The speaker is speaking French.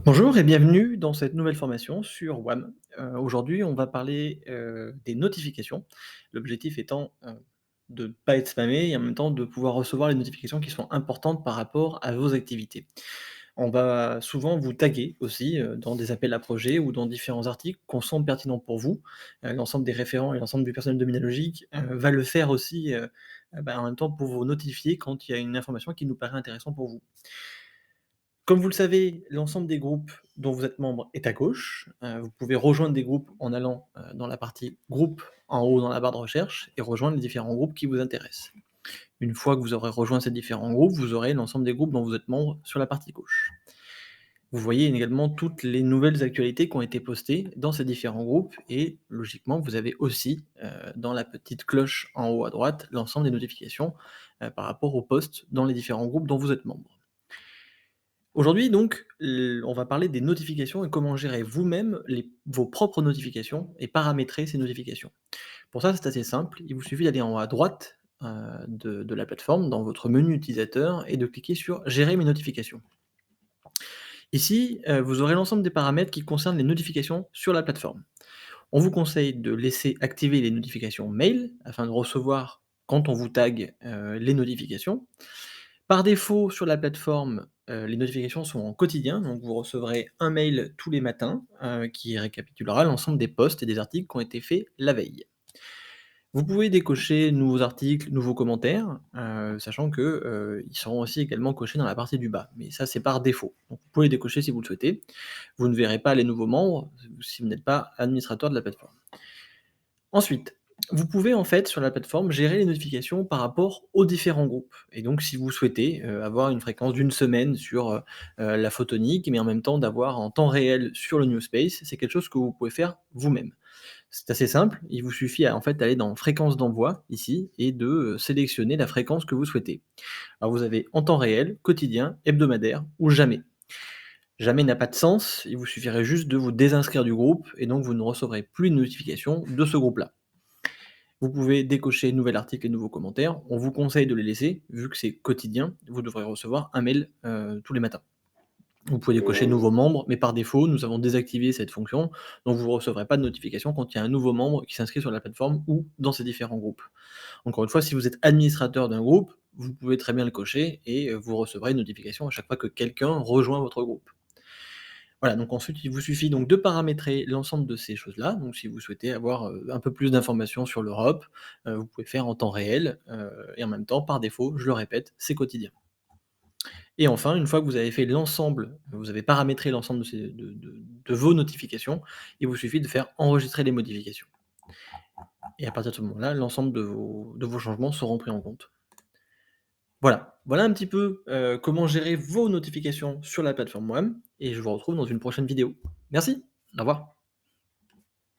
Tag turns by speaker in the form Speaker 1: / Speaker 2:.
Speaker 1: Bonjour et bienvenue dans cette nouvelle formation sur WAM. Aujourd'hui, on va parler, des notifications. L'objectif étant, de ne pas être spammé et en même temps de pouvoir recevoir les notifications qui sont importantes par rapport à vos activités. On va souvent vous taguer aussi, dans des appels à projets ou dans différents articles qu'on semble pertinents pour vous. L'ensemble des référents et l'ensemble du personnel dominologique, va le faire aussi, en même temps pour vous notifier quand il y a une information qui nous paraît intéressante pour vous. Comme vous le savez, l'ensemble des groupes dont vous êtes membre est à gauche. Vous pouvez rejoindre des groupes en allant, dans la partie «Groupe» en haut dans la barre de recherche et rejoindre les différents groupes qui vous intéressent. Une fois que vous aurez rejoint ces différents groupes, vous aurez l'ensemble des groupes dont vous êtes membre sur la partie gauche. Vous voyez également toutes les nouvelles actualités qui ont été postées dans ces différents groupes et logiquement, vous avez aussi, dans la petite cloche en haut à droite, l'ensemble des notifications, par rapport aux posts dans les différents groupes dont vous êtes membre. Aujourd'hui donc, on va parler des notifications et comment gérer vous-même vos propres notifications et paramétrer ces notifications. Pour ça, c'est assez simple, il vous suffit d'aller en haut à droite, de la plateforme, dans votre menu utilisateur et de cliquer sur «Gérer mes notifications». Ici, vous aurez l'ensemble des paramètres qui concernent les notifications sur la plateforme. On vous conseille de laisser activer les notifications mail afin de recevoir, quand on vous tague, les notifications. Par défaut, sur la plateforme, les notifications sont en quotidien, donc vous recevrez un mail tous les matins, qui récapitulera l'ensemble des posts et des articles qui ont été faits la veille. Vous pouvez décocher nouveaux articles, nouveaux commentaires, sachant que, ils seront aussi également cochés dans la partie du bas, mais ça, c'est par défaut. Donc vous pouvez les décocher si vous le souhaitez. Vous ne verrez pas les nouveaux membres si vous n'êtes pas administrateur de la plateforme. Ensuite, vous pouvez en fait sur la plateforme gérer les notifications par rapport aux différents groupes et donc si vous souhaitez, avoir une fréquence d'une semaine sur, la photonique, mais en même temps d'avoir en temps réel sur le Newspace, c'est quelque chose que vous pouvez faire vous-même. C'est assez simple, il vous suffit en fait d'aller dans fréquence d'envoi ici et de, sélectionner la fréquence que vous souhaitez. Alors vous avez en temps réel, quotidien, hebdomadaire ou jamais. Jamais n'a pas de sens, il vous suffirait juste de vous désinscrire du groupe et donc vous ne recevrez plus de notification de ce groupe-là. Vous pouvez décocher nouvel article et nouveaux commentaires. On vous conseille de les laisser, vu que c'est quotidien, vous devrez recevoir un mail, tous les matins. Vous pouvez décocher nouveaux membres, mais par défaut, nous avons désactivé cette fonction, donc vous ne recevrez pas de notification quand il y a un nouveau membre qui s'inscrit sur la plateforme ou dans ces différents groupes. Encore une fois, si vous êtes administrateur d'un groupe, vous pouvez très bien le cocher et vous recevrez une notification à chaque fois que quelqu'un rejoint votre groupe. Voilà, donc ensuite, il vous suffit donc de paramétrer l'ensemble de ces choses-là. Donc si vous souhaitez avoir, un peu plus d'informations sur l'Europe, vous pouvez faire en temps réel, et en même temps, par défaut, je le répète, c'est quotidien. Et enfin, une fois que vous avez fait l'ensemble, vous avez paramétré l'ensemble de ces de vos notifications, il vous suffit de faire enregistrer les modifications. Et à partir de ce moment-là, l'ensemble de vos changements seront pris en compte. Voilà, voilà un petit peu, comment gérer vos notifications sur la plateforme WAM et je vous retrouve dans une prochaine vidéo. Merci, au revoir.